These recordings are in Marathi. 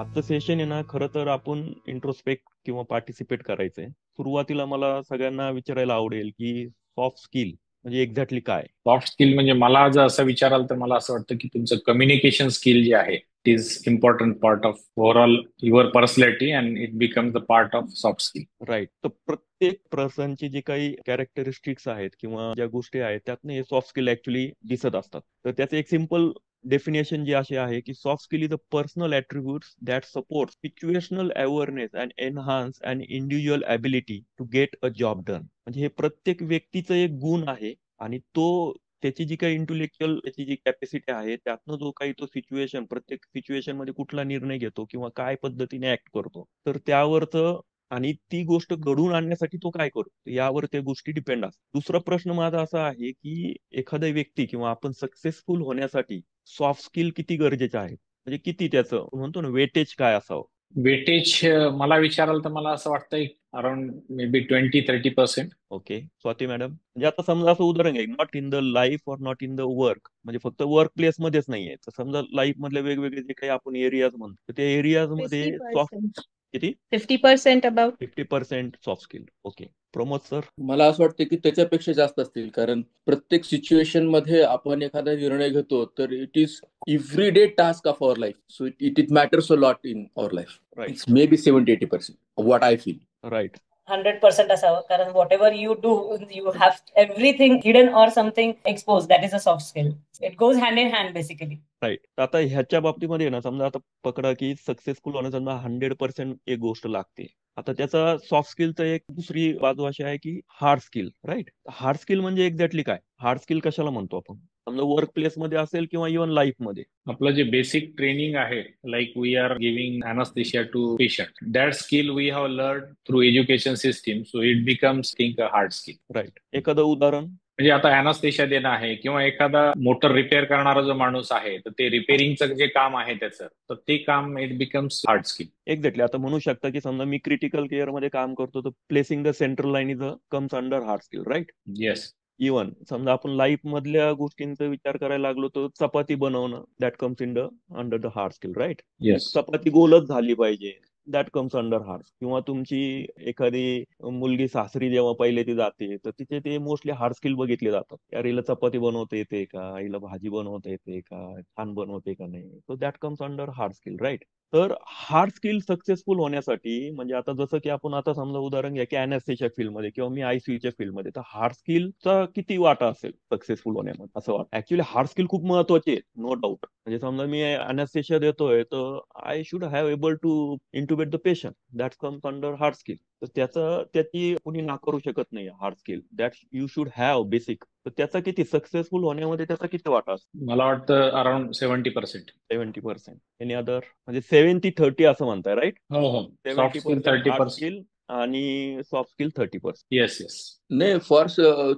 आजचं सेशन आहे ना, खरं तर आपण इंट्रोस्पेक्ट किंवा पार्टिसिपेट करायचंय. सुरुवातीला मला सगळ्यांना विचारायला आवडेल की सॉफ्ट स्किल म्हणजे एक्झॅक्टली काय? सॉफ्ट स्किल म्हणजे मला जर असं विचाराल तर मला असं वाटतं की तुमचं कम्युनिकेशन स्किल जे आहे it is important part of overall your personality and it becomes the part of soft skill. Right. तर प्रत्येक पर्सनची जी काही कॅरेक्टरिस्टिक्स आहेत किंवा ज्या गोष्टी आहेत त्यातनं हे सॉफ्ट स्किल ऍक्च्युली दिसत असतात. तर त्याचं एक सिम्पल डेफिनेशन जी अशी आहे की soft skill is a personal attributes that support situational awareness and enhance and individual ability to get a job done. म्हणजे हे प्रत्येक व्यक्तीचं एक गुण आहे आणि तो त्याची जी काही इंटेलेक्च्युअल त्याची जी कॅपॅसिटी आहे त्यातनं जो काही तो सिच्युएशन प्रत्येक सिच्युएशन मध्ये कुठला निर्णय घेतो किंवा काय पद्धतीने ऍक्ट करतो तर त्यावरचं आणि ती गोष्ट घडवून आणण्यासाठी तो काय करतो यावर त्या गोष्टी डिपेंड असतात. दुसरा प्रश्न माझा असा आहे की एखादा व्यक्ती किंवा आपण सक्सेसफुल होण्यासाठी सॉफ्ट स्किल किती गरजेचे आहेत, म्हणजे किती त्याचं म्हणतो ना वेटेज काय असावं? वेटेज मला विचाराल तर मला असं वाटतं around may be 20-30%. Okay Swati madam, म्हणजे आता समजा असं उदाहरण घ्या, नॉट इन द लाईफ और नॉट इन द वर्क, म्हणजे फक्त वर्क प्लेस मध्येच नाहीये, तर समजा लाईफ मधले वेगवेगळे जे काही आपण एरियाज म्हणतो तर त्या एरियाज मध्ये सॉफ्ट 50%. किती? 50% about. 50% soft skill. Okay. Pramod sir? मला असं वाटतं की त्याच्यापेक्षा जास्त असतील, कारण प्रत्येक सिच्युएशन मध्ये आपण एखादा निर्णय घेतो तर it is every day task of our life, so it matters a lot in our life. Right. It's may be 70-80% what I feel. Right. 100% असावं, कारण whatever you do you have everything hidden or something expose, that is a soft skill. It goes hand in hand basically. Right. आता ह्याच्या बाबतीमध्ये ना समजा आता पकडा की सक्सेसफुल होणं समजा 100% एक गोष्ट लागते. आता त्याचा सॉफ्ट स्किलचं एक दुसरी बाजू अशी आहे की hard skill. Right. Hard skill म्हणजे एक्झॅक्टली काय? हार्ड स्किल कशाला म्हणतो आपण? समजा वर्क प्लेस मध्ये असेल किंवा इव्हन लाईफ मध्ये. आपलं जे बेसिक ट्रेनिंग आहे like we are giving anaesthesia to patient, that skill we have learn through education system, so it becomes think a hard skill. Right. एखादं उदाहरण? म्हणजे आता अॅनास्थेशिया देणं आहे किंवा एखादा मोटर रिपेअर करणारा जो माणूस आहे तर ते रिपेअरिंगचं जे काम आहे त्याचं, तर ते काम it becomes hard skill. Exactly. आता म्हणू शकता की समजा मी क्रिटिकल केअर मध्ये काम करतो तर placing the central line is a comes under hard skill. Right. Yes. Even समजा आपण लाईफ मधल्या गोष्टींचा विचार करायला लागलो तर चपाती बनवणं that comes in the under the hard skill. Right. Yes. Chapati गोलच झाली पाहिजे दॅट कम्स अंडर हार्ड. किंवा तुमची एखादी मुलगी सासरी जेव्हा पहिले ती जाते तर तिथे ते मोस्टली हार्ड स्किल बघितले जातात. यार हिला चपाती बनवता येते का, हिला भाजी बनवता येते का, छान बनवते का नाही, so that comes under hard skill. Right. तर हार्ड स्किल सक्सेसफुल होण्यासाठी म्हणजे आता जसं की आपण आता समजा उदाहरण घ्या की अॅनेस्थेशिया फील्डमध्ये किंवा मी आयसीयूच्या फील्डमध्ये, तर हार्ड स्किलचा किती वाटा असेल सक्सेसफुल होण्यामध्ये असं वाटतं? ऍक्च्युली हार्ड स्किल खूप महत्वाची आहे, नो डाऊट. म्हणजे समजा मी अॅनेस्थेशिया देतोय तर I should have able to intubate the patient, that comes under hard skill. तर त्याची कुणी नाकारू शकत नाही hard skill, that you should have basic. तर त्याचा किती सक्सेसफुल होण्यामध्ये त्याचा किती वाटा असतो? मला वाटतं अराउंड 70%. 70%. Any other? म्हणजे 70-30 असं म्हणताय, राईट? हो हो. Soft seventy skill percent hard 30%. Skill आणि सॉफ्ट स्किल 30%. Yes yes. नाही, for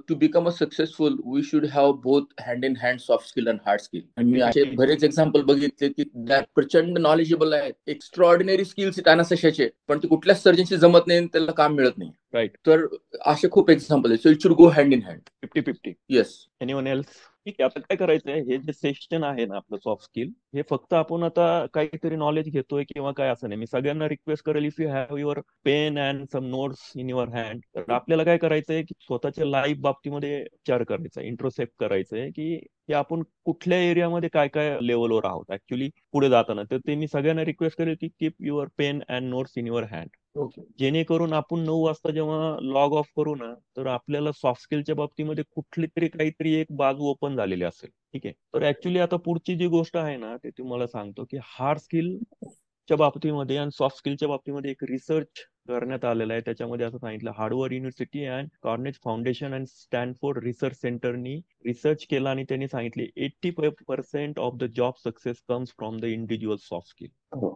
to become a successful we should have both hand in hand soft skill and hard skill. मी असे बरेच एक्झाम्पल बघितले की दॅट प्रचंड नॉलेजेबल आहेत, एक्स्ट्रॉर्डिनरी स्किल्स अनास्थेशियाचे, पण ते कुठल्याच सर्जनशी जमत नाही, त्याला काम मिळत नाही. राईट. तर असे खूप एक्झाम्पल आहेत. So it should go hand in hand. 50-50. Yes. Anyone else? ठीक आहे. आता काय करायचंय, हे जे सेशन आहे ना आपलं सॉफ्ट स्किल, हे फक्त आपण आता काहीतरी नॉलेज घेतोय किंवा काय असं नाही. मी सगळ्यांना रिक्वेस्ट करेल, if you have your pen and some notes in your hand, तर आपल्याला काय करायचंय की स्वतःच्या लाईफ बाबतीमध्ये विचार करायचा, इंट्रोस्पेक्ट करायचंय की आपण कुठल्या एरियामध्ये काय काय लेवलवर आहोत ऍक्च्युली पुढे जाताना. तर ते मी सगळ्यांना रिक्वेस्ट करेल की keep your pen and notes in your hand. Okay. जेणेकरून आपण 9 वाजता जेव्हा लॉग ऑफ करू ना तर आपल्याला सॉफ्ट स्किलच्या बाबतीमध्ये कुठली तरी काहीतरी एक बाजू ओपन झालेली असेल. ठीक आहे. तर ऍक्च्युली आता पुढची जी गोष्ट आहे ना ते तुम्हाला सांगतो की हार्ड स्किलच्या बाबतीमध्ये आणि सॉफ्ट स्किलच्या बाबतीमध्ये एक रिसर्च करण्यात आलेला आहे. त्याच्यामध्ये असं सांगितलं, Harvard university and Carnegie foundation and Stanford research सेंटरनी रिसर्च केला आणि त्यांनी सांगितले 85% of the job success comes from the individual soft skill.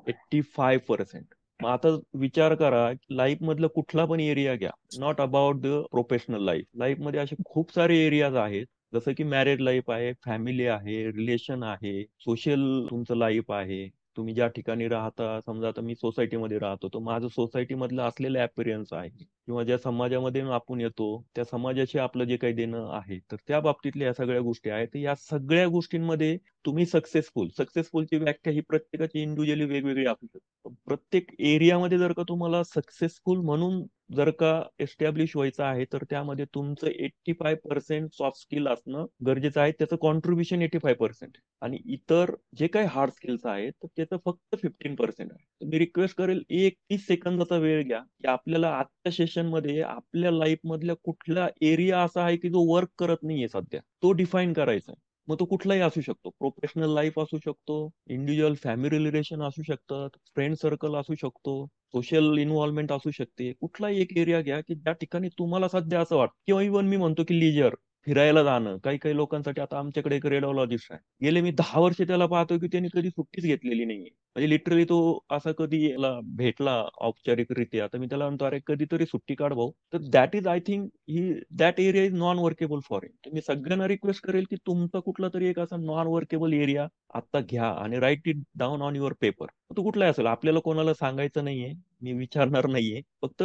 85%. मग आता विचार करा, लाईफ मधलं कुठला पण एरिया घ्या, not about the professional life. Life मध्ये असे खूप सारे एरियाज आहेत, जसं की मॅरिड लाईफ आहे, फॅमिली आहे, रिलेशन आहे, सोशल तुमचं लाईफ आहे, तुम्ही ज्या ठिकाणी राहता, समजा आता मी सोसायटीमध्ये राहतो, तर माझं सोसायटीमधलं असलेलं अपीअरन्स आहे किंवा ज्या समाजामध्ये आपण येतो त्या समाजाशी आपलं जे काही देणं आहे, तर त्या बाबतीतल्या या सगळ्या गोष्टी आहेत. तर या सगळ्या गोष्टींमध्ये तुम्ही सक्सेसफुलची व्याख्या ही प्रत्येकाची इंडिव्हिज्युअली वेगवेगळी असू शकते. प्रत्येक एरियामध्ये जर का तुम्हाला सक्सेसफुल म्हणून जर का एस्टॅब्लिश व्हायचं आहे, तर त्यामध्ये तुमचं 85% सॉफ्ट स्किल असणं गरजेचं आहे. त्याचं कॉन्ट्रीब्युशन 85% आणि इतर जे काही हार्ड स्किल्स आहेत तर त्याचं फक्त 15% आहे. तर मी रिक्वेस्ट करेल 30 सेकंदाचा वेळ घ्या की आपल्याला आजच्या सेशनमध्ये आपल्या लाईफ मधल्या कुठला एरिया असा आहे की जो वर्क करत नाहीये सध्या, तो डिफाईन करायचा आहे. मग तो कुठलाही असू शकतो, प्रोफेशनल लाईफ असू शकतो, इंडिव्हिज्युअल फॅमिली रिलेशन असू शकतात, फ्रेंड सर्कल असू शकतो, सोशल इन्व्हॉल्वमेंट असू शकते. कुठलाही एक एरिया घ्या की ज्या ठिकाणी तुम्हाला सध्या असं वाटतं किंवा इव्हन मी म्हणतो की लिजर फिरायला जाणं. काही काही लोकांसाठी आता आमच्याकडे एक रेडिओलॉजिस्ट आहे. गेले मी 10 वर्ष त्याला पाहतोय की त्यांनी कधी सुट्टीच घेतलेली नाहीये. म्हणजे लिटरली तो असा कधी याला भेटला औपचारिकरित्या तर मी त्याला म्हणतो अरे कधीतरी सुट्टी काढ भाऊ. तर that is I think he that area is non workable for him. तर मी सगळ्यांना रिक्वेस्ट करेल की तुमचा कुठला तरी एक असा नॉन वर्केबल एरिया आता घ्या आणि write it down on your paper. तो कुठलाही असेल, आपल्याला कोणाला सांगायचं नाहीये, मी विचारणार नाहीये. फक्त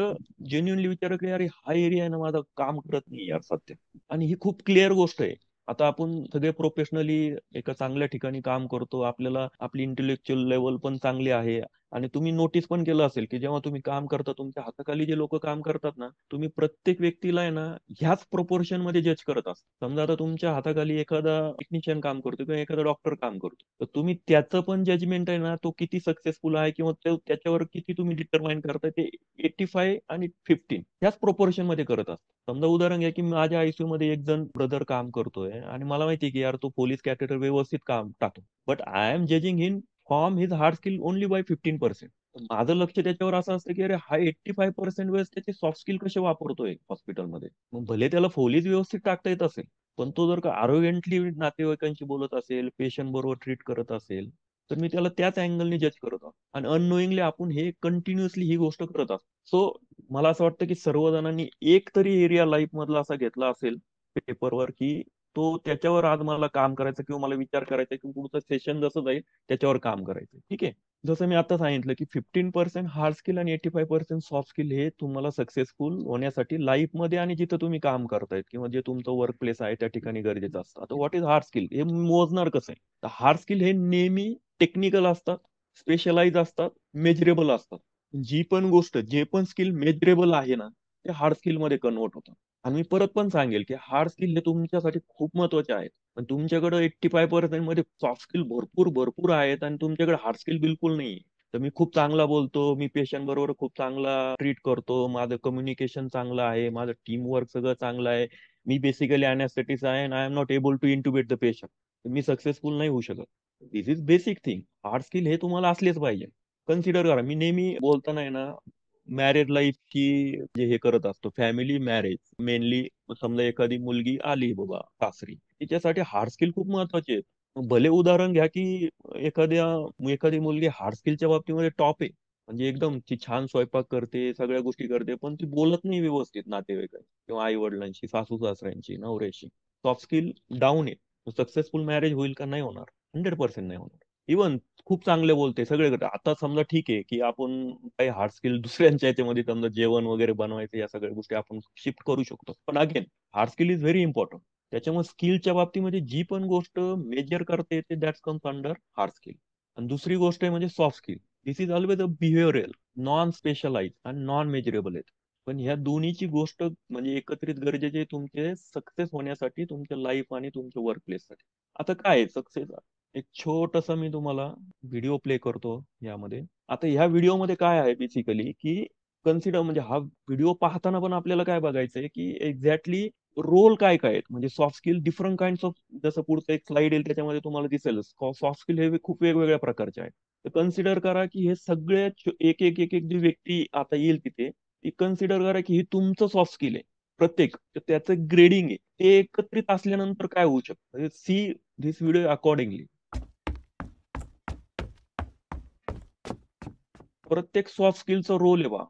जेन्युअनली विचार की अरे हा एरिया आहे ना माझा काम करत नाही यार सध्या. आणि ही खूप क्लिअर गोष्ट आहे. आता आपण सगळे प्रोफेशनली एका चांगल्या ठिकाणी काम करतो, आपल्याला आपली इंटेलेक्च्युअल लेवल पण चांगली आहे आणि तुम्ही नोटीस पण केलं असेल की जेव्हा तुम्ही काम करता तुमच्या हाताखाली जे लोक काम करतात ना, तुम्ही प्रत्येक व्यक्तीला आहे ना ह्याच प्रोपोर्शन मध्ये जज करत असता. समजा आता तुमच्या हाताखाली एखादा टेक्निशियन काम करतो किंवा एखादा डॉक्टर काम करतो, तर तुम्ही त्याचं पण जजमेंट आहे ना, तो किती सक्सेसफुल आहे किंवा त्याच्यावर किती तुम्ही डिटरमाइन करताय ते 85 आणि 15 ह्याच प्रोपोर्शन मध्ये करत असता. समजा उदाहरण घ्या की माझ्या आयसीयू मध्ये एक जण ब्रदर काम करतोय आणि मला माहिती की यार तो पोलीस कॅटेगर व्यवस्थित काम टाकतो, but I am judging him from his hard skill only by 15%. माझं लक्ष त्याच्यावर असं असतं की अरे हा 85% वेळेस त्याचे सॉफ्ट स्किल कसे वापरतोय हॉस्पिटलमध्ये. मग भले त्याला पोलीस व्यवस्थित टाकता येत असेल, पण तो जर का आरोग्यंटली नातेवाईकांशी बोलत असेल, पेशंट बरोबर ट्रीट करत असेल, तर मी त्याला त्याच अँगलने जज करत आहोत. आणि अननोईंगली आपण हे कंटिन्युअसली ही गोष्ट करत असतो. सो मला असं वाटतं की सर्वजणांनी एक तरी एरिया लाईफ मधला असा घेतला असेल पेपरवर की तो त्याच्यावर आज मला काम करायचं किंवा मला विचार करायचा की पुढचं सेशन जसं जाईल त्याच्यावर काम करायचं. ठीक आहे. जसं मी आता सांगितलं की 15% हार्ड स्किल आणि 85% सॉफ्ट स्किल हे तुम्हाला सक्सेसफुल होण्यासाठी लाईफ मध्ये आणि जिथं तुम्ही काम करतायत किंवा जे तुमचं वर्क प्लेस आहे त्या ठिकाणी गरजेचं असतं. आता व्हॉट इज हार्ड स्किल हे मोजणार कसं आहे? तर हार्ड स्किल हे नेहमी टेक्निकल असतात, स्पेशलाइज असतात, मेजरेबल असतात. जी पण गोष्ट जे पण स्किल मेजरेबल आहे ना ते हार्ड स्किल मध्ये कन्वर्ट होतं. आणि मी परत पण सांगेल की हार्ड स्किल हे तुमच्यासाठी खूप महत्वाचे आहेत, पण तुमच्याकडे 85% मध्ये सॉफ्ट स्किल भरपूर भरपूर आहेत आणि तुमच्याकडे हार्ड स्किल बिलकुल नाही. तर मी खूप चांगला बोलतो, मी पेशंट बरोबर खूप चांगला ट्रीट करतो, माझं कम्युनिकेशन चांगलं आहे, माझं टीम वर्क सगळं चांगलं आहे, मी बेसिकली अनॅस्थेटिस्ट आहे and I am not able to intubate the patient, मी सक्सेसफुल नाही होऊ शकत. This is basic thing. Hard skill हे तुम्हाला असलेच पाहिजे. कन्सिडर करा, मी नेहमी बोलताना आहे ना मॅरेज लाईफची जे हे करत असतो, फॅमिली मॅरेज मेनली. समजा एखादी मुलगी आली बाबा सासरी, तिच्यासाठी हार्ड स्किल खूप महत्वाचे आहेत. मग भले उदाहरण घ्या की एखादी मुलगी हार्ड स्किलच्या बाबतीमध्ये टॉप आहे, म्हणजे एकदम ती छान स्वयंपाक करते, सगळ्या गोष्टी करते, पण ती बोलत नाही व्यवस्थित नातेवाईकांशी किंवा आई वडिलांशी, सासू सासऱ्यांशी, नवऱ्याशी. सॉफ्ट स्किल डाऊन आहे, सक्सेसफुल मॅरेज होईल का? नाही होणार. 100% नाही होणार. इवन खूप चांगले बोलते सगळे करते. आता समजा ठीक आहे की आपण काही हार्ड स्किल दुसऱ्यांच्या याच्यामध्ये समजा जेवण वगैरे बनवायचं या सगळ्या गोष्टी आपण शिफ्ट करू शकतो, पण again hard skill is very important. त्याच्यामुळे स्किलच्या बाबतीमध्ये जी पण गोष्ट मेजर करते ते that's comes under hard skill. आणि दुसरी गोष्ट आहे म्हणजे soft skill. This is always a behavioural, non specialise आणि नॉन मेजरेबल आहेत. पण ह्या दोन्हीची गोष्ट म्हणजे एकत्रित गरजेचे आहे तुमचे सक्सेस होण्यासाठी, तुमच्या लाईफ आणि तुमच्या वर्क प्लेस साठी. आता काय सक्सेस, एक छोटसा मी तुम्हाला व्हिडिओ प्ले करतो यामध्ये. आता ह्या व्हिडिओमध्ये काय आहे बेसिकली की कन्सिडर म्हणजे हा व्हिडिओ पाहताना पण आपल्याला काय बघायचंय की एक्झॅक्टली रोल काय काय आहेत. म्हणजे soft skill different kind of, जसं पुढचं एक स्लाइड येईल त्याच्यामध्ये तुम्हाला दिसेल सॉफ्ट स्किल हे खूप वेगवेगळ्या प्रकारचे आहेत. तर कन्सिडर करा की हे सगळे एक एक एक एक जी व्यक्ती आता येईल तिथे, ती कन्सिडर करा की ही तुमचं सॉफ्ट स्किल आहे प्रत्येक. तर त्याचं ग्रेडिंग आहे ते एकत्रित असल्यानंतर काय होऊ शकतं, सी धिस व्हिडिओ अकॉर्डिंगली. प्रत्येक सॉफ्ट स्किलचा रोल आहे बा.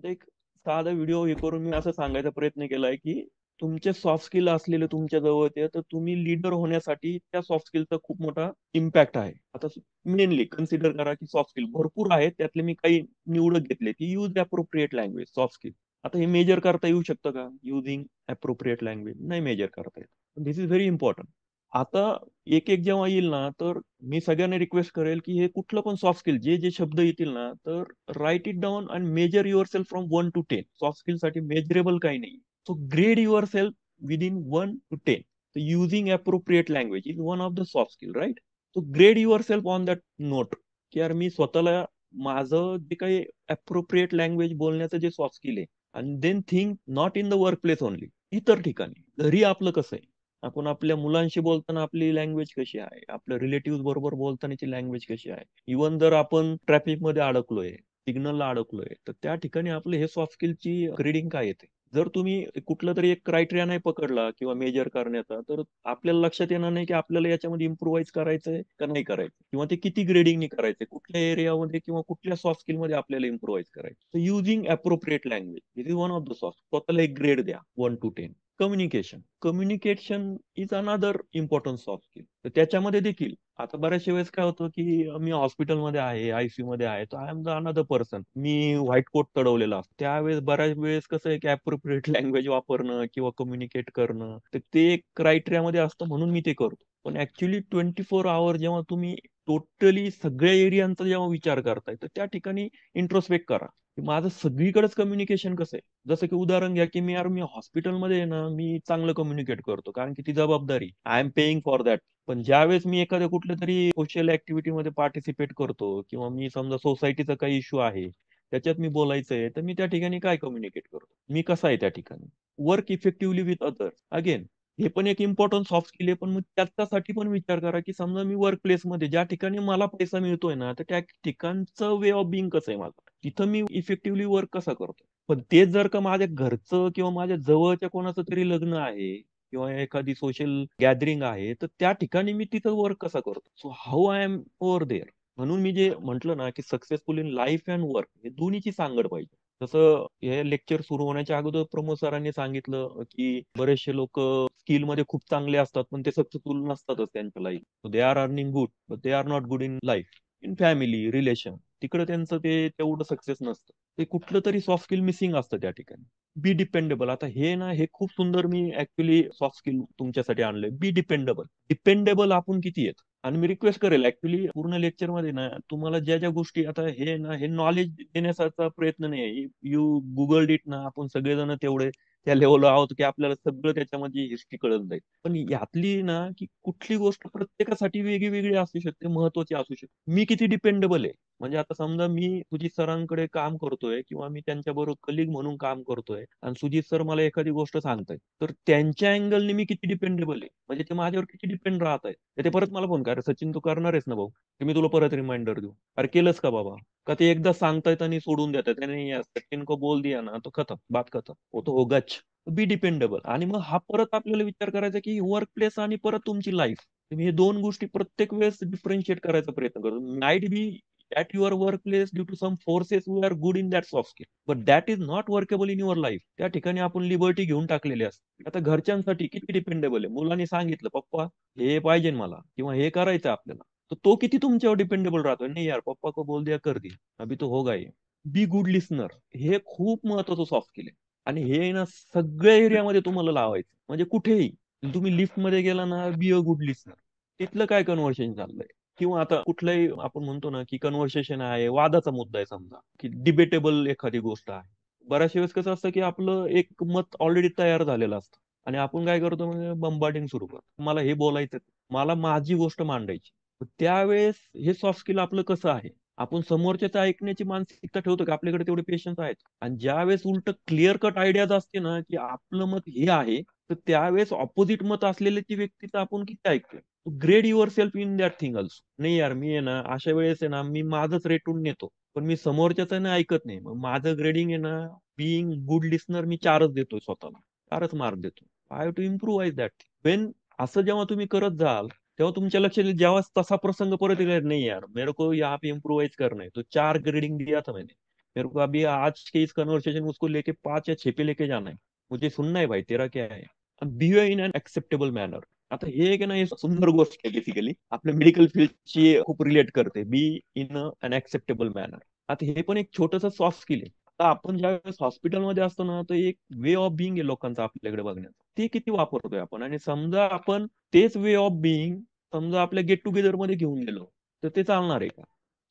एक साधा व्हिडिओ हे करून मी असं सांगायचा प्रयत्न केलाय की तुमचे सॉफ्ट स्किल असलेले तुमच्या जवळ ते तर तुम्ही लीडर होण्यासाठी त्या सॉफ्ट स्किलचा खूप मोठा इम्पॅक्ट आहे. आता मेनली कन्सिडर करा की सॉफ्ट स्किल भरपूर आहेत, त्यातले मी काही निवडत घेतले की use appropriate language soft skill. आता हे मेजर करता येऊ शकतं का? युझिंग अप्रोप्रिएट लँग्वेज नाही मेजर करता येत. दिस इज व्हेरी इम्पॉर्टंट. आता एक एक जेव्हा येईल ना तर मी सगळ्यांना रिक्वेस्ट करेल की हे कुठलं पण सॉफ्ट स्किल जे जे शब्द येतील ना तर write it down and measure yourself from 1 to 10. Soft skill साठी मेजरेबल काही नाही. So grade yourself within 1 to 10. So using appropriate language is one of the soft skill, right? So grade yourself on that note की यार मी स्वतःला माझं जे काही अप्रोप्रिएट लँग्वेज बोलण्याचं जे सॉफ्ट स्किल आहे आणि then think not in the work place only. इतर ठिकाणी घरी आपलं कसं आहे, आपण आपल्या मुलांशी बोलताना आपली लँग्वेज कशी आहे, आपल्या रिलेटिव्ह बरोबर बोलतानाची लँग्वेज कशी आहे, इवन जर आपण ट्रॅफिक मध्ये अडकलोय, सिग्नलला अडकलोय, तर त्या ठिकाणी आपले हे सॉफ्ट स्किलची ग्रेडिंग काय येते. जर तुम्ही कुठलं तरी एक क्रायटेरिया नाही पकडला किंवा मेजर करण्याचा तर आपल्याला लक्षात येणार नाही की आपल्याला याच्यामध्ये इम्प्रुव्हाइज करायचंय का नाही करायचं किंवा ते किती ग्रेडिंगने करायचंय, कुठल्या एरियामध्ये किंवा कुठल्या सॉफ्ट स्किलमध्ये आपल्याला इम्प्रुव्हाइज करायचं. Using appropriate language this is one of the soft. स्वतःला एक ग्रेड द्या 1 to 10. Communication is another important soft skill. तर त्याच्यामध्ये देखील आता बऱ्याचशा वेळेस काय होतं की मी हॉस्पिटलमध्ये आहे, आयसीयू मध्ये आहे, तर I am the another person, मी व्हाईट कोट चढवलेला असतो. त्यावेळेस बऱ्याच वेळेस कसं आहे की अप्रोप्रिएट लँग्वेज वापरणं किंवा कम्युनिकेट करणं तर ते एक क्रायटेरियामध्ये असतं म्हणून मी ते करतो. पण ऍक्च्युली 24 आवर जेव्हा तुम्ही टोटली सगळ्या एरियांचा जेव्हा विचार करताय तर त्या ठिकाणी इंट्रोस्पेक्ट करा की माझं सगळीकडेच कम्युनिकेशन कसं आहे. जसं की उदाहरण घ्या की मी हॉस्पिटलमध्ये आहे ना मी चांगलं कम्युनिकेट करतो कारण की ती जबाबदारी I am paying for that. पण ज्यावेळेस मी एखाद्या कुठल्या तरी सोशल ऍक्टिव्हिटीमध्ये पार्टिसिपेट करतो किंवा मी समजा सोसायटीचा काही इश्यू आहे त्याच्यात मी बोलायचंय तर मी त्या ठिकाणी काय कम्युनिकेट करतो, मी कसा आहे त्या ठिकाणी. Work effectively with others again हे पण एक इम्पॉर्टंट सॉफ्ट स्किल आहे. पण मग त्याच्यासाठी पण विचार करा की समजा मी वर्क प्लेसमध्ये ज्या ठिकाणी मला पैसा मिळतोय ना तर त्या ठिकाणचं वे ऑफ बिंग कसं आहे माझं, तिथं मी इफेक्टिव्हली वर्क कसा करतो. पण तेच जर का माझ्या घरचं किंवा माझ्या जवळच्या कोणाचं तरी लग्न आहे किंवा एखादी सोशल गॅदरिंग आहे तर त्या ठिकाणी मी तिथं वर्क कसा करतो. So how I am over there. म्हणून मी जे म्हटलं ना की successful in life and work हे दोन्हीची सांगड पाहिजे. जसं हे लेक्चर सुरू होण्याच्या अगोदर प्रमोद सरांनी सांगितलं की बरेचसे लोक स्किल मध्ये खूप चांगले असतात पण ते सक्सेसफुल नसतातच त्यांच्या life. They are earning good but they are not good in life, in family relation, तिकडे त्यांचं ते तेवढं सक्सेस नसतं. ते कुठलं तरी सॉफ्ट स्किल मिसिंग असतं त्या ठिकाणी. बी डिपेंडेबल. आता हे ना हे खूप सुंदर मी ऍक्च्युली सॉफ्ट स्किल तुमच्यासाठी आणलंय. बी डिपेंडेबल. डिपेंडेबल आपण किती आहेत. आणि मी रिक्वेस्ट करेल ऍक्च्युली पूर्ण लेक्चर मध्ये ना तुम्हाला ज्या ज्या गोष्टी आता हे ना हे नॉलेज देण्याचा प्रयत्न नाही. यू गुगल इट ना, आपण सगळेजण तेवढे त्या लेवलला आहोत की आपल्याला सगळं त्याच्यामध्ये हिस्ट्री कळत जाईल. पण यातली ना की कुठली गोष्ट प्रत्येकासाठी वेगळी वेगळी असू शकते, महत्वाची असू शकते. मी किती डिपेंडेबल आहे. म्हणजे आता समजा मी सुजित सरांकडे काम करतोय किंवा मी त्यांच्याबरोबर कलिग म्हणून काम करतोय आणि सुजित सर मला एखादी गोष्ट सांगतायत तर त्यांच्या अँगलने मी किती डिपेंडेबल आहे, म्हणजे ते माझ्यावर किती डिपेंड राहत आहे. तर ते परत मला फोन करा, सचिन तू करणार आहेस ना भाऊ, की मी तुला परत रिमाइंडर देऊ. अरे केलंस का बाबा, का ते एकदा सांगतायत आणि सोडून देतात. त्याने सचिन को बोल दिया ना तो खतम, बात खतम, वो तो हो गच. बी डिपेंडेबल. आणि मग हा परत आपल्याला विचार करायचा की वर्क प्लेस आणि परत तुमची लाईफ. तुम्ही हे दोन गोष्टी प्रत्येक वेळेस डिफरन्शिएट करायचा प्रयत्न करतो. Might be at your workplace due to some forces we are good in that soft skill but that is not workable in your life. त्या ठिकाणी आपण लिबर्टी घेऊन टाकलेली असते. आता घरच्यांसाठी किती डिपेंडेबल आहे. मुलांनी सांगितलं पप्पा हे पाहिजे मला किंवा हे करायचं आपल्याला, तर तो किती तुमच्यावर डिपेंडेबल राहतो. नाही यार पप्पा को बोल दिया कर दी अभी तो होगा ये. Be good listener. हे खूप महत्वाचं सॉफ्ट स्किल आहे आणि हे ना सगळ्या एरियामध्ये तुम्हाला लावायचं. म्हणजे कुठेही तुम्ही लिफ्ट मध्ये गेला ना, बी अ गुड लिस्नर. तिथलं काय कन्व्हर्सेशन चाललंय किंवा आता कुठलंही आपण म्हणतो ना की कन्व्हर्सेशन आहे, वादाचा मुद्दा आहे, समजा की डिबेटेबल एखादी गोष्ट आहे. बऱ्याचशा वेळेस कसं असतं की आपलं एक मत ऑलरेडी तयार झालेलं असतं आणि आपण काय करतो म्हणजे बंबार्डिंग सुरू करतो. मला हे बोलायचं, मला माझी गोष्ट मांडायची. त्यावेळेस हे सॉफ्ट स्किल आपलं कसं आहे, आपण समोरच्याचं ऐकण्याची मानसिकता ठेवतो की आपल्याकडे तेवढे पेशन्स आहेत. आणि ज्यावेळेस उलट क्लिअर कट आयडियाज असते ना की आपलं मत हे आहे तर त्यावेळेस ऑपोजिट मत असलेल्या व्यक्तीचं आपण किती ऐकतोय. Grade your self in that thing also. नाही यार मी आहे ना अशा वेळेस आहे ना मी माझंच रेटून नेतो पण मी समोरच्याच ना ऐकत नाही. मग माझं ग्रेडिंग आहे ना बिईंग गुड लिस्नर मी 4च देतोय स्वतःला, 4च मार्क देतो. I have to improvise that. When असं जेव्हा तुम्ही करत जाल तेव्हा तुमच्या लक्षात येईल, जेव्हा तसा प्रसंग परत येईल नाही यार मेरे को यहाँ पे इम्प्रूवाइज करना है तो 4 ग्रेडिंग दिया था मैंने, मेरे को अभी आज के इस कन्वर्सेशन उसको लेके 5 या 6 पे लेके जाना है, मुझे सुनना है भाई तेरा क्या है, behave in unacceptable manner. आता हे एक आहे ना, हे सुंदर गोष्ट आहे बेसिकली, आपल्या मेडिकल फील्डची खूप रिलेट करते, be in unacceptable manner. आता हे पण एक छोटस सॉफ्ट स्किल आहे. आता आपण ज्यावेळेस हॉस्पिटलमध्ये असतो ना, तर एक वे ऑफ बिईंग आहे लोकांचा आपल्याकडे बघण्याचा, ते किती वापरतोय आपण. आणि समजा आपण तेच वे ऑफ बिईंग समजा आपल्या गेट टुगेदर मध्ये घेऊन गेलो, तर ते चालणार आहे का?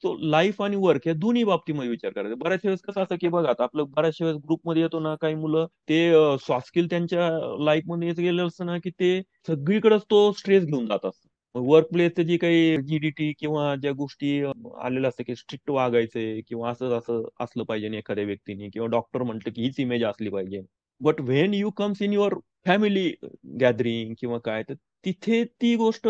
सो लाईफ आणि वर्क या दोन्ही बाबतीमध्ये विचार करायचा. बऱ्याच वेळेस कसं असं की बघा, आता आपलं बऱ्याचशा वेळेस ग्रुपमध्ये येतो ना, काही मुलं ते सॉफ्ट स्किल त्यांच्या लाईफ मध्ये येत गेलं असतं ना, की ते सगळीकडेच तो स्ट्रेस घेऊन जात असतं. वर्क प्लेसचे जी काही जीडीटी किंवा ज्या गोष्टी आलेल्या असतात की स्ट्रिक्ट वागायचे किंवा असं असं असलं पाहिजे एखाद्या व्यक्तीने, किंवा डॉक्टर म्हटलं की हीच इमेज असली पाहिजे. But when you comes in your family gathering किंवा काय, तर तिथे ती गोष्ट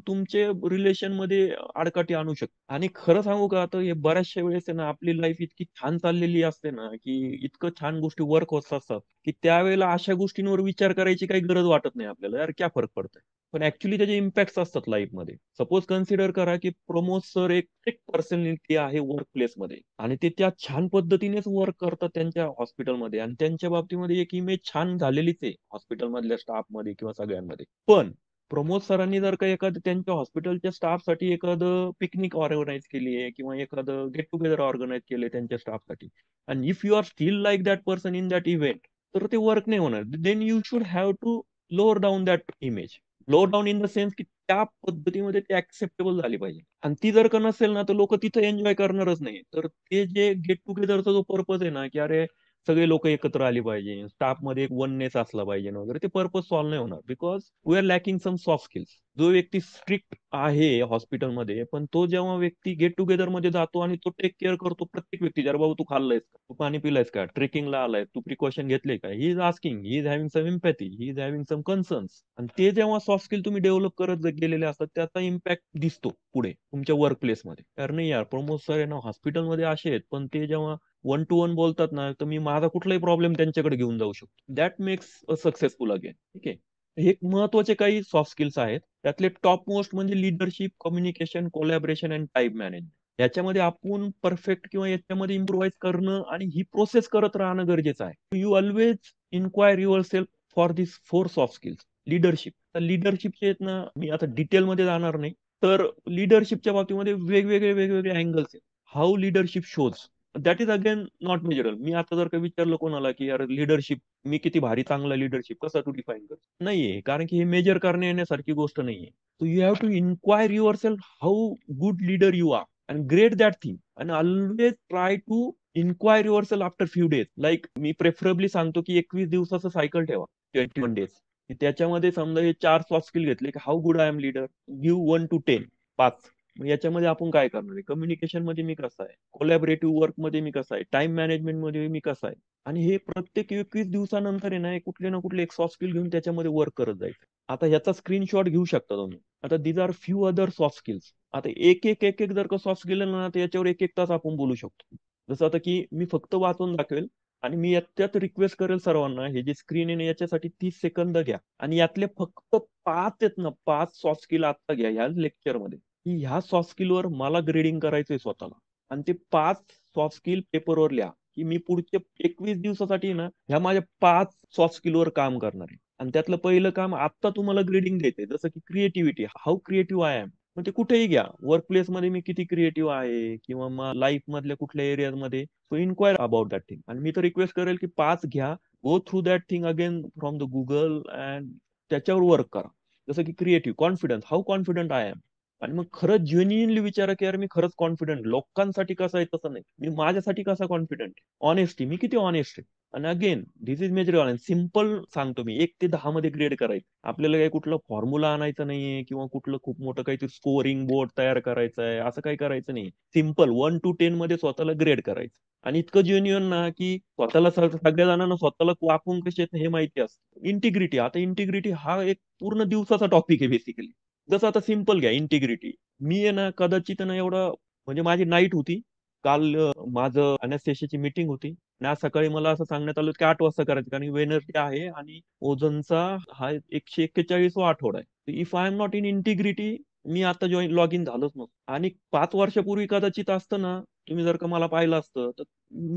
तुमचे रिलेशन मध्ये आडकाठी आणू शकते. आणि खरं सांगू का, आता हे बऱ्याचशा वेळेस आहे ना, आपली लाईफ इतकी छान चाललेली असते ना, की इतकं छान गोष्टी वर्क होत असतात की त्यावेळेला अशा गोष्टींवर विचार करायची काही गरज वाटत नाही आपल्याला, यार क्या फरक पडतोय. पण ऍक्च्युली त्याचे इम्पॅक्ट असतात लाईफमध्ये. सपोज कन्सिडर करा की प्रमोद सर एक स्ट्रिक्ट पर्सनॅलिटी आहे वर्क प्लेसमध्ये, आणि ते त्या छान पद्धतीनेच वर्क करतात त्यांच्या हॉस्पिटलमध्ये, आणि त्यांच्या बाबतीमध्ये एक इमेज छान झालेलीच आहे हॉस्पिटलमधल्या स्टाफमध्ये किंवा सगळ्यांमध्ये. पण प्रमोद सरांनी जर का एखादं त्यांच्या हॉस्पिटलच्या स्टाफसाठी एखादं पिकनिक ऑर्गनाईज केली आहे किंवा एखादं गेट टुगेदर ऑर्गनाईज केलंय त्यांच्या स्टाफसाठी, आणि if you are still like that person in that event, तर ते वर्क नाही होणार. Then you should have to lower down that image. Lower down in the sense की त्या पद्धतीमध्ये ते ऍक्सेप्टेबल झाली पाहिजे. आणि ती जर का नसेल ना, तर लोक तिथं एन्जॉय करणारच नाही. तर ते जे गेट टुगेदरचा जो पर्पज आहे ना, की अरे सगळे लोक एकत्र आली पाहिजे, स्टाफ मध्ये एक वननेस असला पाहिजे वगैरे, ते पर्पज सॉल्व्ह नाही होणार, because we are lacking some soft skills. जो व्यक्ती स्ट्रिक्ट आहे हॉस्पिटलमध्ये, पण तो जेव्हा व्यक्ती गेट टुगेदर मध्ये जातो आणि तो टेक केअर करतो प्रत्येक व्यक्ती, अरे बाबा तू खाल्लंयस का, तू पाणी पिलायस का, ट्रेकिंगला आलाय, तू प्रिकॉशन घेतले का, he is asking, he is having some empathy, he is having some concerns. आणि ते जेव्हा सॉफ्ट स्किल तुम्ही डेव्हलप करत गेलेले असतात, त्याचा इम्पॅक्ट दिसतो पुढे तुमच्या वर्क प्लेसमध्ये. यार नाही यार, प्रमोद सर आहे ना हॉस्पिटलमध्ये असे आहेत, पण ते जेव्हा वन टू वन बोलतात ना, तर मी माझा कुठलाही प्रॉब्लेम त्यांच्याकडे घेऊन जाऊ शकतो. That makes a successful again. ठीक आहे. हे एक महत्वाचे काही सॉफ्ट स्किल्स आहेत. त्यातले टॉप मोस्ट म्हणजे leadership, communication, collaboration and time management. याच्यामध्ये आपण परफेक्ट किंवा याच्यामध्ये इम्प्रोव्हाइज करणं आणि ही प्रोसेस करत राहणं गरजेचं आहे. You always inquire your self for this 4 soft skills. Leadership, तर लिडरशिपचे आहेत ना, मी आता डिटेलमध्ये जाणार नाही. तर लिडरशिपच्या बाबतीमध्ये वेगवेगळे अँगल्स आहेत. How leadership shows, that is again not measurable. मी आता जर का विचारलं कोणाला की यार लिडरशिप, मी किती भारी चांगला लिडरशिप कसा तू डिफाईन कर, नाहीये, कारण की हे मेजर करणे येण्यासारखी गोष्ट नाहीये. So you have to inquire yourself how good leader you are and great that thing, and always try to inquire yourself after few days. Like मी प्रेफरेबली सांगतो की 21 दिवसाचं सायकल ठेवा, 21 डेज. त्याच्यामध्ये समजा हे 4 सॉफ्ट स्किल घेतले की how good I am leader, give 1 to 10, 5. मग याच्यामध्ये आपण काय करणार आहे, कम्युनिकेशन मध्ये मी कसा आहे, कोलॅबरेटिव्ह वर्क मध्ये मी कसा आहे, टाइम मॅनेजमेंट मध्ये मी कसा आहे. आणि हे प्रत्येक 21 दिवसानंतर आहे ना, कुठले ना कुठले एक सॉफ्ट स्किल घेऊन त्याच्यामध्ये वर्क करत जायचं. आता ह्याचा स्क्रीनशॉट घेऊ शकता तुम्ही. आता these are few other soft skills. आता एक जर का सॉफ्ट स्किल ना, तर याच्यावर 1 तास आपण बोलू शकतो. जसं आता की मी फक्त वाचून दाखवेल, आणि मी याच्यात रिक्वेस्ट करेल सर्वांना, हे जे स्क्रीन आहे ना, याच्यासाठी 30 सेकंद घ्या, आणि यातले फक्त 5 आहेत ना, 5 सॉफ्ट स्किल आता घ्या ह्या लेक्चरमध्ये, की ह्या सॉफ्ट स्किलवर मला ग्रेडिंग करायचंय स्वतःला. आणि ते 5 सॉफ्ट स्किल पेपरवर लिहा, की मी पुढच्या 21 दिवसासाठी ना ह्या माझ्या 5 सॉफ्ट स्किलवर काम करणार आहे. आणि त्यातलं पहिलं काम आता तुम्हाला ग्रेडिंग द्यायचंय, जसं की creativity, how creative I am. मग ते कुठेही घ्या, वर्क प्लेस मध्ये मी किती क्रिएटिव्ह आहे, किंवा लाईफ मधल्या कुठल्या एरियामध्ये, so inquire about that thing. आणि मी तर रिक्वेस्ट करेल की 5 घ्या, go through that thing again from the Google, अँड त्याच्यावर वर्क करा. जसं की creative, confidence, how confident I am. आणि मग खरंच जेन्युइनली विचारा की यार मी खरंच कॉन्फिडंट, लोकांसाठी कसं आहे तसं नाही, मी माझ्यासाठी कसा कॉन्फिडंट. ऑनेस्टी, मी किती ऑनेस्ट आहे. आणि again this is major on simple सांगतो मी, 1 ते 10 मध्ये ग्रेड करायचं. आपल्याला काही कुठलं फॉर्म्युला आणायचा नाहीये, किंवा कुठलं खूप मोठं काहीतरी स्कोरिंग बोर्ड तयार करायचं आहे, असं काही करायचं नाही. सिम्पल 1 to 10 मध्ये स्वतःला ग्रेड करायचं. आणि इतकं जेन्युइन ना, की स्वतःला सगळ्या जणांना स्वतःला वापरून कसे येत हे माहिती असतं. इंटिग्रिटी, आता इंटिग्रिटी हा एक पूर्ण दिवसाचा टॉपिक आहे बेसिकली. जसं आता सिम्पल घ्या इंटिग्रिटी. मी आहे ना कदाचित ना एवढं, म्हणजे माझी नाईट होती काल, माझं अनॅस्थेशियाची मीटिंग होती, आणि आज सकाळी मला असं सांगण्यात आलं की 8 वाजता करायचं, कारण वेनसडे आहे आणि ओझोनचा हा 141वा आठवडा आहे. If I am not in integrity, मी आता लॉग इन झालोच नसतो. आणि 5 वर्षापूर्वी कदाचित असतं ना, तुम्ही जर का मला पाहिलं असतं तर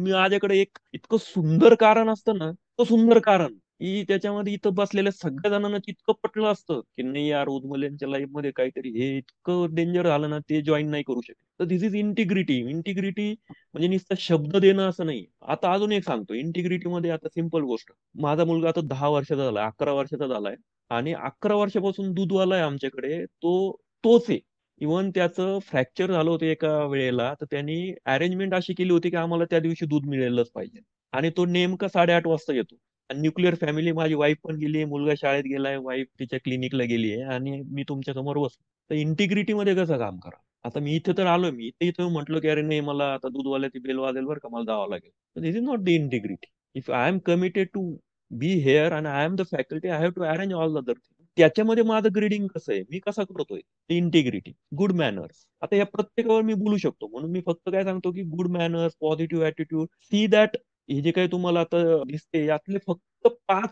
माझ्याकडे एक इतकं सुंदर कारण असतं ना, तो सुंदर कारण की त्याच्यामध्ये इथं बसलेल्या सगळ्या जणांना इतकं पटलं असतं की नाही यार, उज्ज्वल यांच्या लाईफ मध्ये काहीतरी हे इतकं डेंजर झालं ना, ते जॉईन नाही करू शकत. तर दिस इज इंटिग्रिटी. इंटिग्रिटी म्हणजे नुसतं शब्द देणं असं नाही. आता अजून एक सांगतो, इंटिग्रिटी मध्ये आता सिंपल गोष्ट, माझा मुलगा आता 10 वर्षाचा झालाय, 11 वर्षाचा झालाय, आणि 11 वर्षापासून दूधवाला आहे आमच्याकडे. तोच आहे. इव्हन त्याचं फ्रॅक्चर झालं होतं एका वेळेला, तर त्यांनी अरेंजमेंट अशी केली होती की आम्हाला त्या दिवशी दूध मिळेलच पाहिजे, आणि तो नेमका 8:30 वाजता येतो. आणि न्यूक्लिअर फॅमिली, माझी वाईफ पण गेली, मुलगा शाळेत गेलाय, वाईफ तिच्या क्लिनिकला गेली आहे, आणि मी तुमच्या समोर बसलो. तर इंटिग्रिटी मध्ये कसं काम करा. आता मी इथे तर आलोय, मी इथे म्हटलं की अरे नाही, मला आता दूधवाल्याची बेल वाजेल बरं का, मला जावं लागेल. This is not the integrity. If I am committed to be here and I am the faculty, I have to arrange all other thing. त्याच्यामध्ये माझं ग्रेडिंग कसं आहे, मी कसा करतोय, इंटिग्रिटी, गुड मॅनर्स. आता या प्रत्येकावर मी बोलू शकतो, म्हणून मी फक्त काय सांगतो की good manners, positive attitude, see that. हे जे काही तुम्हाला आता दिसते यातले फक्त 5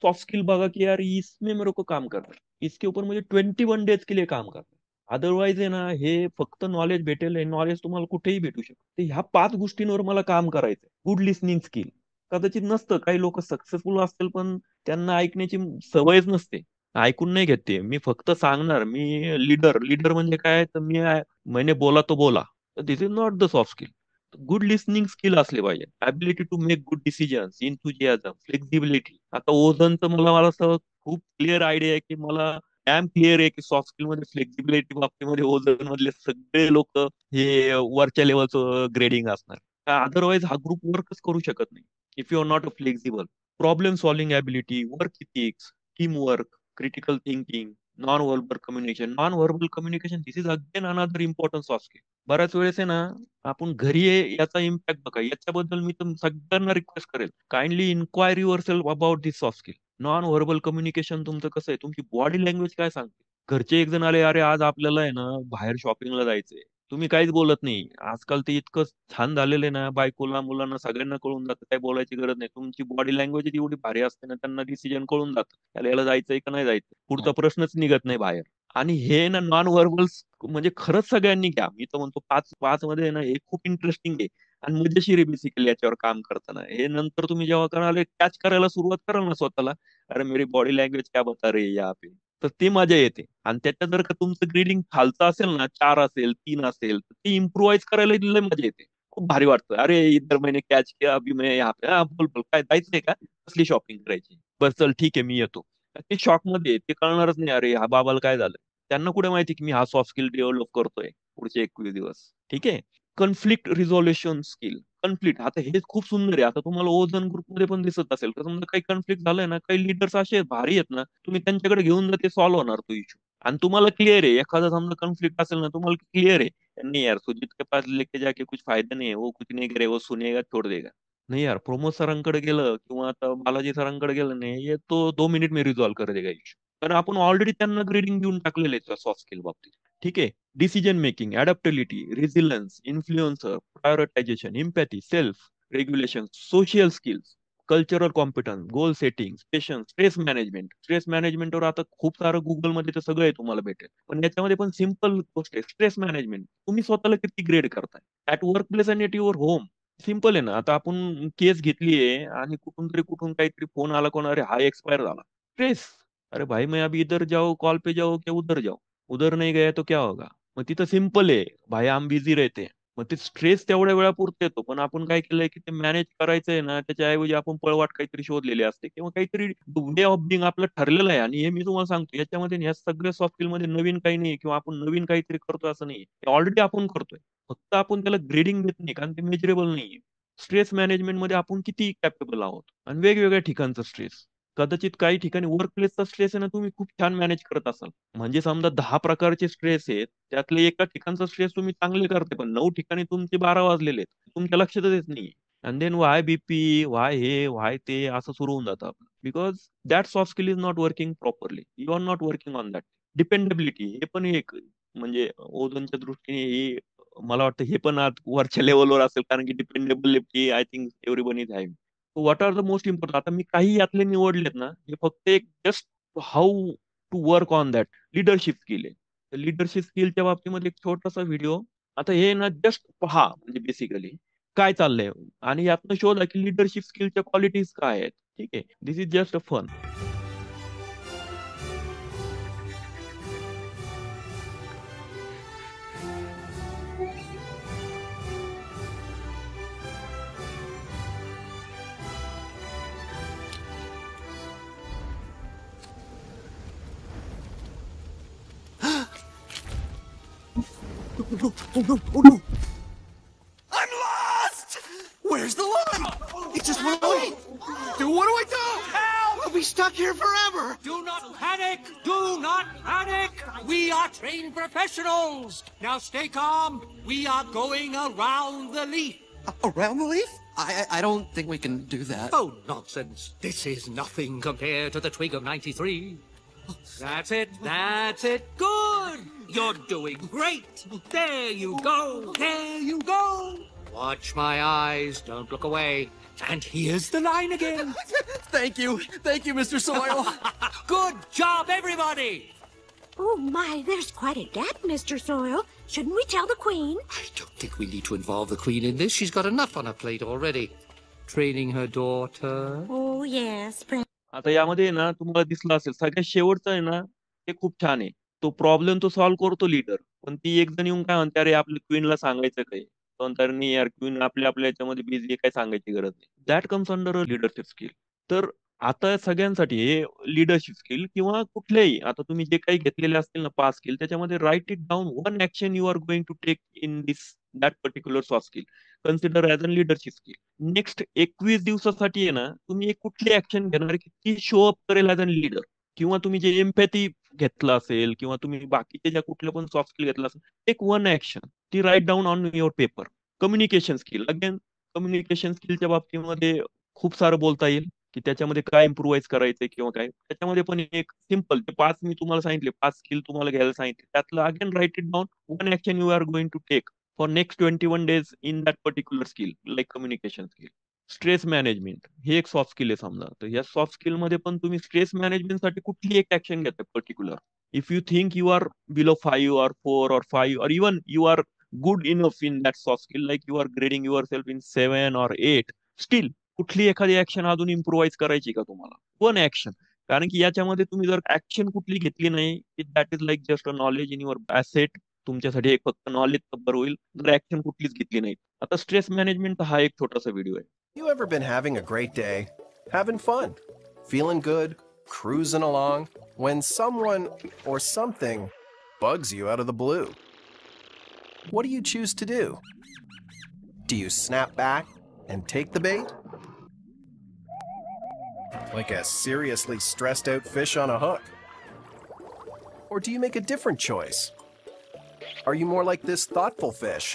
सॉफ्ट स्किल बघा की यार इसमें मेरे को काम करना है. इसके ऊपर मुझे 21 डेज के लिए काम करना है. अदरवाईज आहे ना, हे फक्त नॉलेज भेटेल, हे नॉलेज तुम्हाला कुठेही भेटू शकतं. तर ह्या 5 गोष्टींवर मला काम करायचंय. गुड लिस्निंग स्किल कदाचित नसतं, काही लोक सक्सेसफुल असतील पण त्यांना ऐकण्याची सवयच नसते, ऐकून नाही घेत ते. मी फक्त सांगणार, मी लीडर. लीडर म्हणजे काय, तर मैंने बोला तो बोला. This is not the soft skill. Good listening skill असले पाहिजे. Ability to make good decisions, enthusiasm, flexibility. आता ओझनचं मला असं खूप क्लिअर आयडिया आहे की मला डॅम क्लिअर आहे की सॉफ्ट स्किल मध्ये, फ्लेक्झिबिलिटी बाबतीमध्ये ओझन मधले सगळे लोक हे वरच्या लेवलचं ग्रेडिंग असणार. अदरवाईज हा ग्रुप वर्कच करू शकत नाही if you are not a flexible. Problem solving ability, work ethics, team work, critical thinking, non verbal communication. Non verbal communication, this is again another important soft skill. बऱ्याच वेळेस आहे ना, आपण घरी याचा इम्पॅक्ट बघा. याच्याबद्दल मी तर सगळ्यांना रिक्वेस्ट करेल, kindly inquire your self about this soft skill. Non verbal communication तुमचं कसं आहे, तुमची बॉडी लँग्वेज काय सांगते. घरचे एक जण आले, अरे आज आपल्याला आहे ना बाहेर शॉपिंगला जायचंय, तुम्ही काहीच बोलत नाही. आजकाल ते इतकं छान झालेलं आहे ना, बायकोला, मुलांना, सगळ्यांना कळून जातं, काही बोलायची गरज नाही. तुमची बॉडी लँग्वेज एवढी भारी असते ना, त्यांना डिसिजन कळून जातं, त्याला याला जायचंय का नाही जायचं, पुढचा प्रश्नच निघत नाही बाहेर. आणि हे ना नॉन व्हर्बल्स म्हणजे खरंच सगळ्यांनी घ्या. मी तर म्हणतो 5 मध्ये ना हे खूप इंटरेस्टिंग आहे आणि मजेशीर आहे बेसिकली याच्यावर काम करताना. हे नंतर तुम्ही जेव्हा कराल, कॅच करायला सुरुवात कराल ना स्वतःला, अरे मेरी बॉडी लँग्वेज क्या बता रही है यहाँ पे, तर ती मजा येते. आणि त्याच्यात जर का तुमचं ग्रेडिंग खालचं असेल ना, 4 असेल, 3 असेल, तर ती इम्प्रुव्हाइज करायला लय मजा येते. खूप भारी वाटतं. अरे इधर मैंने कॅच किया, अभी मैं यहाँ पे, हा बोल बोल काय जायचंय का, कसली शॉपिंग करायची, बस चल ठीक आहे मी येतो. ते शॉक मध्ये ते कळणारच नाही, अरे हा बाबाला काय झालं. त्यांना कुठे माहिती की मी हा सॉफ्ट स्किल डेव्हलप करतोय पुढचे 21 दिवस. ठीक आहे. Conflict resolution skill. कन्फ्लिक्ट, आता हे खूप सुंदर आहे. आता तुम्हाला ओझन ग्रुपमध्ये पण दिसत असेल तर, समजा काही कन्फ्लिक्ट झालंय ना, काही लीडर्स असे भारी आहेत ना, तुम्ही त्यांच्याकडे घेऊन जा, ते सॉल्व्ह होणार तो इश्यू. आणि तुम्हाला क्लिअर आहे, एखादा समजा कन्फ्लिक्ट असेल ना, तुम्हाला क्लिअर आहे, नहीं यार सुजीत के पास लेके जाके कुछ फायदा नहीं है, वो कुछ नहीं करेगा, वो सुनेगा छोड़ देगा. नाही यार, प्रमोद सरांकडे गेलं किंवा आता बालाजी सरांकडे गेलं नाही, ये तो 2 मिनिट में रिझॉल्व्ह कर देगा इश्यू. कारण आपण ऑलरेडी त्यांना ग्रेडिंग देऊन टाकलेले आहे सॉफ्ट स्किल बाबतीत. ठीक आहे. Decision making, adaptability, resilience, influencer, prioritisation, empathy, self regulation, social skills, cultural competence, goal setting, patience, stress management. Stress मॅनेजमेंटवर आता खूप सारं गुगलमध्ये तर सगळं आहे, तुम्हाला भेटेल. पण याच्यामध्ये पण सिम्पल गोष्ट आहे, स्ट्रेस मॅनेजमेंट. तुम्ही स्वतःला किती ग्रेड करताय at work place and at your home. Simple आहे ना. आता आपण केस घेतलीये आणि कुठून काहीतरी फोन आला, कोण, अरे हा एक्सपायर झाला. स्ट्रेस. अरे भाई मैं अभी इधर जाऊ, कॉल पे जाऊ, क्या उधर जाऊ, उधर नहीं गया तो क्या होगा. मग तिथं सिम्पल आहे, भाई आम बिझी रहते. मग ते स्ट्रेस तेवढ्या वेळापुरते येतो, पण आपण काय केलंय की ते मॅनेज करायचंय ना, त्याच्याऐवजी आपण पळवाट काहीतरी शोधलेली असते किंवा काहीतरी वे ऑफ बिंग आपलं ठरलेलं आहे. आणि हे मी तुम्हाला सांगतो, याच्यामध्ये ह्या सगळ्या सॉफ्ट स्किल मध्ये नवीन काही नाही किंवा आपण नवीन काहीतरी करतोय असं नाही. ऑलरेडी आपण करतोय, फक्त आपण त्याला ग्रेडिंग देत नाही, कारण ते मेजरेबल नाहीये. स्ट्रेस मॅनेजमेंट मध्ये आपण किती कॅपेबल आहोत, आणि वेगवेगळ्या ठिकाणचा स्ट्रेस. कदाचित काही ठिकाणी वर्क प्लेसचा स्ट्रेस आहे ना, तुम्ही खूप छान मॅनेज करत असाल. म्हणजे समजा 10 प्रकारचे स्ट्रेस आहेत, त्यातले एका ठिकाणचा स्ट्रेस तुम्ही चांगले करते, पण 9 ठिकाणी तुमचे 12 वाजलेले आहेत, तुमच्या लक्षातच येत नाही. And then why BP, why हे, वाय ते, असं सुरू होऊन जातं आपलं. Because that soft skill is not working properly, you are not working on that. Dependability, हे पण एक म्हणजे ओझोनच्या दृष्टीने हे, मला वाटतं हे पण आज वरच्या लेवलवर असेल, कारण की dependability I think everyone is having. What are the most important, आता मी काही यातले निवडलेत ना, हे फक्त एक just how to work on that. Leadership skill आहे. लिडरशिप स्किलच्या बाबतीमध्ये एक छोटासा व्हिडिओ आता हे ना जस्ट पहा, म्हणजे बेसिकली काय चाललंय आणि यातनं शोधा की लिडरशिप स्किलच्या क्वालिटीज काय आहेत. ठीक आहे, this is just a fun. Oh no! I'm lost! Where's the line? It just went away. Dude, what do I do? Help! We'll be stuck here forever. Do not panic! Do not panic! We are trained professionals! Now stay calm. We are going around the leaf. Around the leaf? I don't think we can do that. Oh, nonsense. This is nothing compared to the twig of 93. That's it. That's it. Good. You're doing great. There you go. There you go. Watch my eyes. Don't look away. And here's the line again. Thank you. Thank you, Mr. Soil. Good job, everybody. Oh my, there's quite a gap, Mr. Soil. Shouldn't we tell the Queen? I don't think we need to involve the Queen in this. She's got enough on her plate already. Training her daughter. Oh yes, आता यामध्ये ना तुम्हाला दिसलं असेल सगळ्यात शेवटचं आहे ना, ते खूप छान आहे. तो प्रॉब्लेम तो सॉल्व्ह करतो लीडर, पण ती एक जण येऊन काय म्हणते, अरे आपल्या क्वीनला सांगायचं काय? तो म्हणतो, "अरे नाही यार, क्वीन आपल्या आपल्या याच्यामध्ये बिझी आहे, काय सांगायची गरज नाही." That comes under a leadership skill. तर आता सगळ्यांसाठी हे लीडरशिप स्किल किंवा कुठल्याही आता तुम्ही जे काही घेतलेले असतील ना 5 स्किल, त्याच्यामध्ये write it down one action you are going to take in this that particular soft skill consider as a leadership skill. Next 21 दिवसासाठी आहे ना, तुम्ही एक कुठली ऍक्शन घेणार की ती शो अप करेल ॲज अ लीडर, किंवा तुम्ही जे एम्पॅथी घेतलं असेल किंवा तुम्ही बाकीचे ज्या कुठल्या पण सॉफ्ट स्किल घेतलं असेल, एक वन ऍक्शन ती right down on your paper. Communication skill, again communication स्किलच्या बाबतीमध्ये खूप सारं बोलता येईल की त्याच्यामध्ये काय इम्प्रुव्हाइज करायचंय किंवा काय. त्याच्यामध्ये पण एक सिम्पल ते 5 मी तुम्हाला सांगितले, 5 स्किल तुम्हाला घ्यायला सांगितले, त्यातलं again write it down one action you are going to take for next 21 days in that particular skill, like communication skill. Stress management हे एक सॉफ्ट स्किल आहे समजा, तर या सॉफ्ट स्किल मध्ये पण तुम्ही स्ट्रेस मॅनेजमेंट साठी कुठली एक ऍक्शन घेताय particular. If you think you are below 5 or 4 or 5 or even you are good enough in that soft skill, like you are grading yourself in 7 or 8, steel कुठली एखादी ऍक्शन अजून इम्प्रुव्हाइज करायची का तुम्हाला? One action. कारण की याच्यामध्ये तुम्ही जर ऍक्शन कुठली घेतली नाही, that is like just a knowledge in your asset. तुमच्यासाठी एक फक्त नॉलेज कव्हर होईल जर ऍक्शन कुठलीच घेतली नाही. आता स्ट्रेस मॅनेजमेंट हा एक छोटासा व्हिडिओ आहे. You ever been having a great day, having fun, feeling good, cruising along, when someone or something bugs you out of the blue? What do you choose to do? Do you snap back and take the bait? Like a seriously stressed out fish on a hook? Or do you make a different choice? Are you more like this thoughtful fish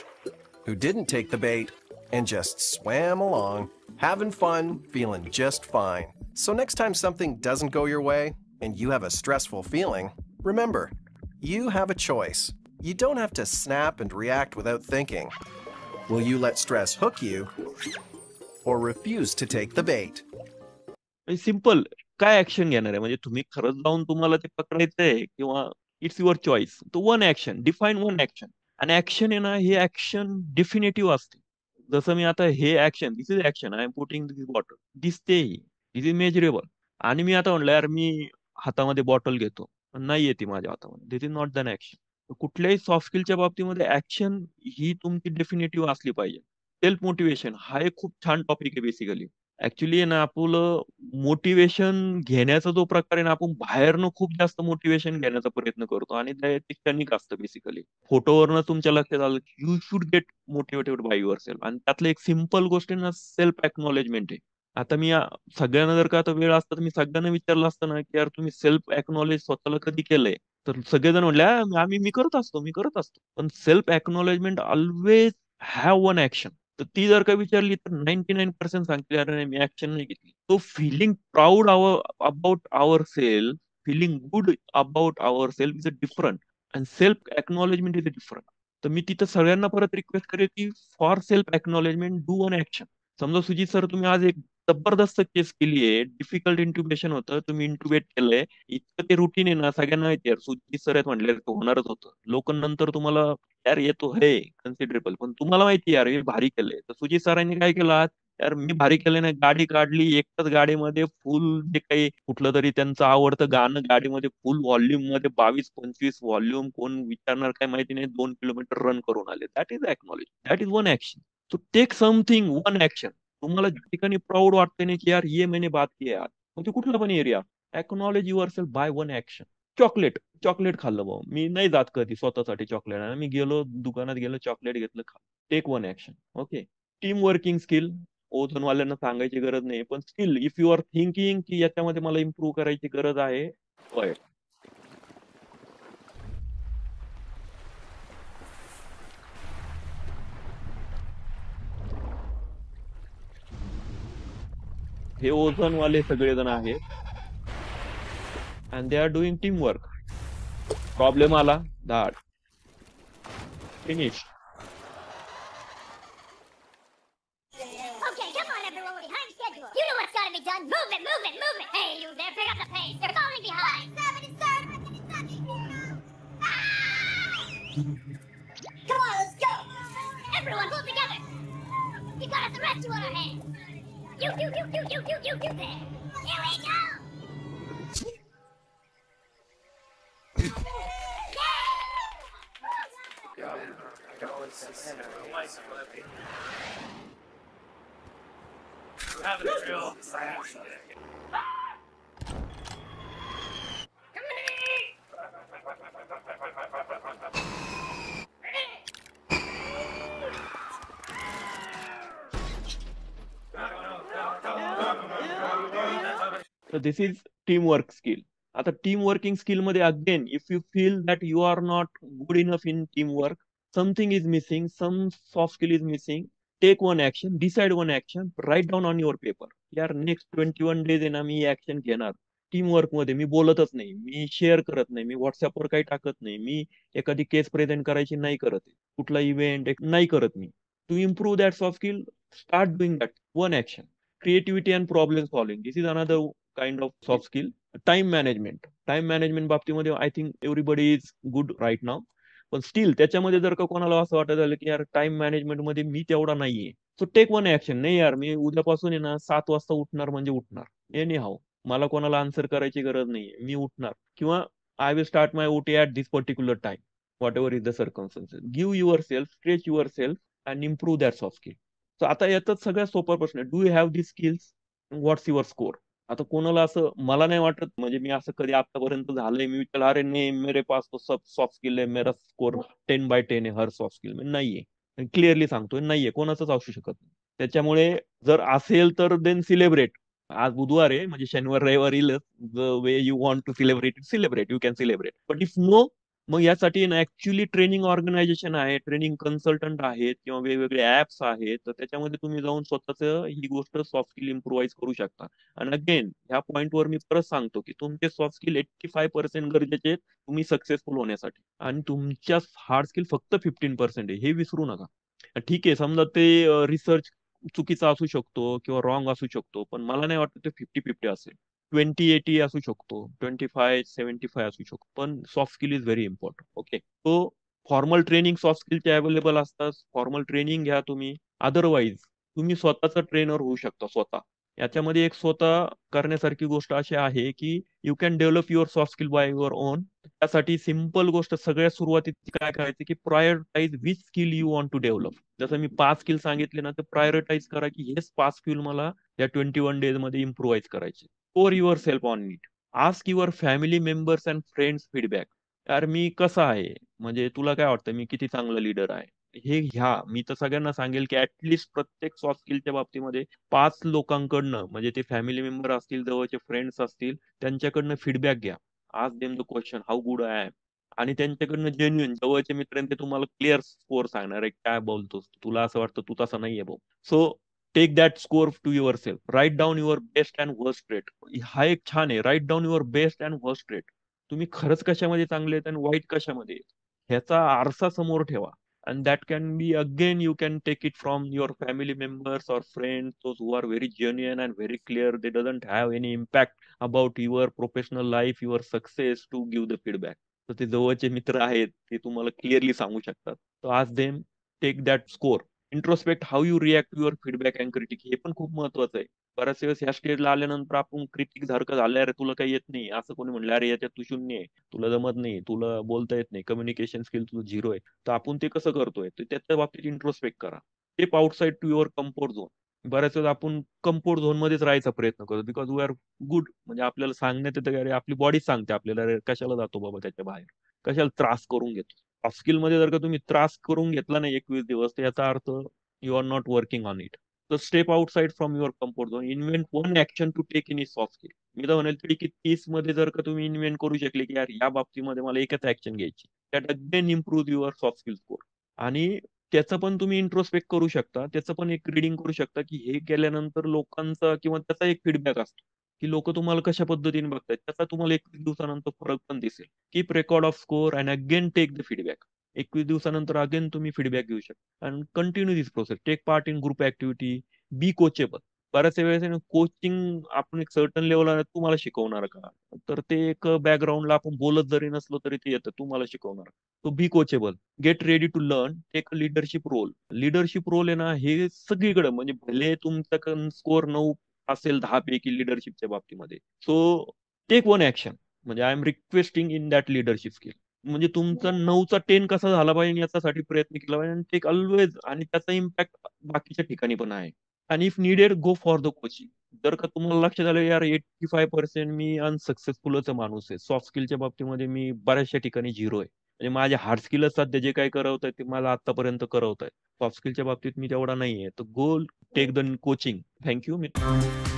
who didn't take the bait and just swam along, having fun, feeling just fine? So next time something doesn't go your way and you have a stressful feeling, remember, you have a choice. You don't have to snap and react without thinking. Will you let stress hook you or refuse to take the bait? Simple काय ऍक्शन घेणार आहे, म्हणजे तुम्ही खरंच जाऊन तुम्हाला ते पकडायचंय किंवा इट्स युअर चॉईस. तो one action, define one action. आणि ऍक्शन आहे ना, हे ऍक्शन डेफिनेटिव्ह असते. जसं मी आता हे action, this is action, I am putting this bottle, दिसते दिस इज मेजरेबल. आणि मी आता म्हणलं यार मी हातामध्ये बॉटल घेतो, पण नाही येते माझ्या हातामध्ये, दिस इज नॉट दॅन ऍक्शन. कुठल्याही सॉफ्ट स्किलच्या बाबतीमध्ये ऍक्शन ही तुमची डेफिनेटिव्ह असली पाहिजे. सेल्फ मोटिवेशन हा एक खूप छान टॉपिक आहे बेसिकली. ऍक्च्युली ना आपलं मोटिवेशन घेण्याचा जो प्रकार आहे ना, आपण बाहेरनं खूप जास्त मोटिवेशन घेण्याचा प्रयत्न करतो आणि ते क्षणिक असतं बेसिकली. फोटोवरनं तुमच्या लक्षात आलं की you should get motivated by your self, आणि त्यातलं एक सिम्पल गोष्ट आहे ना, सेल्फ एक्नॉलेजमेंट आहे. आता मी सगळ्यांना जर का आता वेळ असता तर मी सगळ्यांना विचारलं असतं ना की यार तुम्ही सेल्फ एक्नॉलेज स्वतःला कधी केलंय, तर सगळेजण म्हणले मी करत असतो. पण self acknowledgement always have one action. तर ती जर का विचारली तर 99% सांगतील अरे नाही मी ऍक्शन नाही घेतली. तो feeling proud about our self, feeling good about our self is a different, and self acknowledgement is a different. तर मी तिथं सगळ्यांना परत रिक्वेस्ट करेल की for self acknowledgement do one action. समजा सुजित सर तुम्ही आज एक जबरदस्त केस केली आहे. डिफिकल्ट इंट्युबेशन होतं, तुम्ही इंट्युबेट केलंय. इतकं ते रुटीन आहे ना, सगळ्यांना माहिती आहे सुजी सर आहेत म्हटले होणारच होतं. लोक नंतर तुम्हाला यार येतो हे कन्सिडरेबल, पण तुम्हाला माहिती यार हे भारी केलंय. तर सुजी सरांनी काय केलं आज, यार मी भारी केलं नाही, गाडी काढली एकच गाडीमध्ये फुल जे काही कुठलं तरी त्यांचं आवडतं गाणं गाडीमध्ये फुल व्हॉल्यूम मध्ये 22-25 व्हॉल्यूम, कोण विचारणार काय माहिती नाही, 2 किलोमीटर रन करून आले. That is acknowledge, that is one action. To take something one action. तुम्हाला ज्या ठिकाणी प्राऊड वाटते ना की यार ये मैंने बात की यार, मग ते कुठला पण area, acknowledge your self by one action. Chocolate chocolate खाल्लं भाऊ, मी नाही जात कधी स्वतःसाठी चॉकलेट, आणि मी गेलो दुकानात गेलो चॉकलेट घेतलं खा. Take one action. Okay. Team working skill, ओझोनवाल्यांना सांगायची गरज नाही, पण still if you are thinking की याच्यामध्ये मला इम्प्रूव्ह करायची गरज आहे, होय. हे ओझोनवाले सगळेजण आहेत and they are doing team work. Problem आला, धाड, finish. Okay, come on, everyone. We're behind schedule. You know what's gotta be done. Move it, move it, move it. Hey, you there. Pick up the pace. You're falling behind. 77. Come on, let's go. Everyone, pull together. We got the rescue on our hands. You there. Here we go. So this is teamwork skill. आता टीम वर्किंग स्किल मध्ये again if you feel that you are not good enough in team work, something is missing, some soft skill is missing, take one action, decide one action, write down on your paper. यार नेक्स्ट 21 डेज आहे ना मी ऍक्शन घेणार. टीम वर्क मध्ये मी बोलतच नाही, मी शेअर करत नाही, मी व्हॉट्सअपवर काही टाकत नाही, मी एखादी केस प्रेझेंट करायची नाही करत आहे, कुठला इव्हेंट नाही करत मी. To improve that soft skill, start doing that one action. Creativity and problem solving, this is another kind of soft skill. Time management बाबतीमध्ये I think everybody is good right now, पण स्टील त्याच्यामध्ये जर का कोणाला असं वाटत झालं की यार टाइम मॅनेजमेंट मध्ये मी तेवढा नाहीये, सो टेक वन ऍक्शन. नाही यार मी उद्यापासून आहे ना 7 वाजता उठणार म्हणजे उठणार, एनी हाव, मला कोणाला आन्सर करायची गरज नाहीये, मी उठणार. किंवा आय विल स्टार्ट माय ओटी at this particular time, what ever is the circumstances. Give your self, stretch your self and improve that soft skill. So आता यातच सगळ्यात सोपा प्रश्न आहे, do you have this skills, what's your score. आता कोणाला असं, मला नाही वाटत, म्हणजे मी असं कधी आतापर्यंत झालंय मी विचार अरे नाही मेरे पास तो सब सॉफ्ट स्किल आहे, मेरा स्कोर 10/10 आहे हर सॉफ्ट स्किल. नाहीये, क्लिअरली सांगतोय नाहीये, कोणाचंच असू शकत नाही. त्याच्यामुळे जर असेल तर देन सिलेब्रेट. आज बुधवार आहे म्हणजे शनिवार रविवार येईलच, the way you want to celebrate you can celebrate. But if no, मग यासाठी ना ऍक्च्युली ट्रेनिंग ऑर्गनायझेशन आहे, ट्रेनिंग कन्सल्टंट आहेत किंवा वेगवेगळे ऍप्स आहेत, तर त्याच्यामध्ये तुम्ही जाऊन स्वतःच ही गोष्ट सॉफ्ट स्किल इम्प्रुव्हाइज करू शकता. आणि अगेन ह्या पॉईंटवर मी परत सांगतो की तुमचे सॉफ्ट स्किल 85% गरजेचे आहेत तुम्ही सक्सेसफुल होण्यासाठी, आणि तुमच्या हार्ड स्किल फक्त 15% आहे, हे विसरू नका. ठीक आहे, समजा ते रिसर्च चुकीचा असू शकतो किंवा रॉंग असू शकतो, पण मला नाही वाटत ते 50-50 असेल. 20-80 असू शकतो, 25-75 असू शकतो, पण soft skill is very important. Okay. तो फॉर्मल ट्रेनिंग सॉफ्ट स्किलचे अवेलेबल असतात, फॉर्मल ट्रेनिंग घ्या तुम्ही. अदरवाईज तुम्ही स्वतःचा ट्रेनर होऊ शकता स्वतः. याच्यामध्ये एक स्वतः करण्यासारखी गोष्ट अशी आहे की you can develop your soft skill by your own. त्यासाठी सिंपल गोष्ट सगळ्यात सुरुवातीत काय करायची की prioritise which skill you want to develop. जसं मी 5 स्किल सांगितले ना, तर प्रायोरिटाईज करा की हेच 5 स्किल मला या 21 डेज मध्ये इम्प्रुव्हाइज करायचे. Score your self on it. Ask your family members and friends feedback. यार मी कसा आहे, म्हणजे तुला काय वाटतं मी किती चांगला लीडर आहे, हे घ्या. मी तर सगळ्यांना सांगेल की ऍटलिस्ट प्रत्येक सॉफ्ट स्किलच्या बाबतीमध्ये 5 लोकांकडनं, म्हणजे ते फॅमिली मेंबर असतील, जवळचे फ्रेंड्स असतील, त्यांच्याकडनं फीडबॅक घ्या. Ask them the question how good I am. आणि त्यांच्याकडनं जेन्युइन जवळचे मित्र ते तुम्हाला क्लिअर स्कोर सांगणार आहे, काय बोलतोस तुला असं वाटतं तू तसा नाहीये भाऊ. So take that score to yourself. Write down your best and worst rate. हा एक छान आहे, write down your best and worst rate. तुम्ही खरंच कशामध्ये चांगले आहेत आणि वाईट कशामध्ये आहेत, ह्याचा आरसा समोर ठेवा and that can be, again, you can take it from your family members or friends, those who are very genuine and very clear. They doesn't have any impact about your professional life, your success, to give the feedback. तर ते जवळचे मित्र आहेत, ते तुम्हाला क्लिअरली सांगू शकतात. So ask them, take that score. Introspect how you react to your feedback and critic, हे पण खूप महत्वाचं आहे. बऱ्याच वेळेस ह्या स्टेजला आल्यानंतर आपण क्रिटिक सारखं झालं, अरे तुला काही येत नाही, असं कोणी म्हणलं, अरे याच्यात तू शून्य आहे, तुला जमत नाही, तुला बोलता येत नाही, कम्युनिकेशन स्किल तुझं झिरो आहे. तर आपण ते कसं करतोय, तर त्याच्या बाबतीत इंट्रोस्पेक्ट करा. Step outside to your comfort zone. बऱ्याच वेळेस आपण कम्फर्ट झोन मध्येच राहायचा प्रयत्न करतो, बिकॉज वी आर गुड. म्हणजे आपल्याला सांगण्यात येतं की अरे आपली बॉडी सांगते आपल्याला, अरे कशाला जातो बाबा त्याच्या बाहेर, कशाला त्रास करून घेतो. सॉफ्ट स्किल मध्ये जर का तुम्ही त्रास करून घेतला नाही 21 दिवस, तर याचा अर्थ you are not working on it. तर step outside from your comfort zone, invent one action to take in is soft skill. मी तर म्हणेल तरी की 30 मध्ये जर का तुम्ही इन्व्हेंट करू शकले की यार या बाबतीमध्ये मला एकच ऍक्शन घ्यायची, that again improve your soft skill score. आणि त्याचं पण तुम्ही इंट्रोस्पेक्ट करू शकता, त्याचं पण एक रिडिंग करू शकता की हे केल्यानंतर लोकांचा किंवा त्याचा एक फीडबॅक असतो की लोक तुम्हाला कशा पद्धतीने बघतायत, त्याचा तुम्हाला 21 दिवसानंतर फरक पण दिसेल. Keep record of score and again take the feedback. 21 दिवसानंतर अगेन तुम्ही फीडबॅक घेऊ शकता and continue this process. Take part in group activity, be coachable. बऱ्याच वेळेस कोचिंग आपण एक सर्टन लेवलला तुम्हाला शिकवणार का, तर ते एक बॅकग्राऊंडला आपण बोलत जरी नसलो तरी ते येतं, तुम्हाला शिकवणार. To be coachable. Get ready to learn, take leadership role. Leadership role आहे ना, हे सगळीकडे, म्हणजे भले तुमचा स्कोर 9 असेल 10 पैकी लिडरशिपच्या बाबतीमध्ये, सो टेक वन ऍक्शन. म्हणजे I am requesting in that leadership skill. म्हणजे तुमचा 9चा 10 कसा झाला पाहिजे याच्यासाठी प्रयत्न केला पाहिजे, आणि टेक ऑलवेज, आणि त्याचा इम्पॅक्ट बाकीच्या ठिकाणी पण आहे. आणि if needed, go for the coaching. जर का तुम्हाला लक्षात आलं यार 85% मी अनसक्सेसफुलच माणूस आहे, सॉफ्ट स्किलच्या बाबतीमध्ये मी बऱ्याचशा ठिकाणी झिरो आहे, म्हणजे माझे हार्ड स्किलच सध्या जे काही करवत आहे ते मला आतापर्यंत करवत आहे, सॉफ्ट स्किलच्या बाबतीत मी तेवढा नाहीये. तर go take the coaching. Thank you मित्र.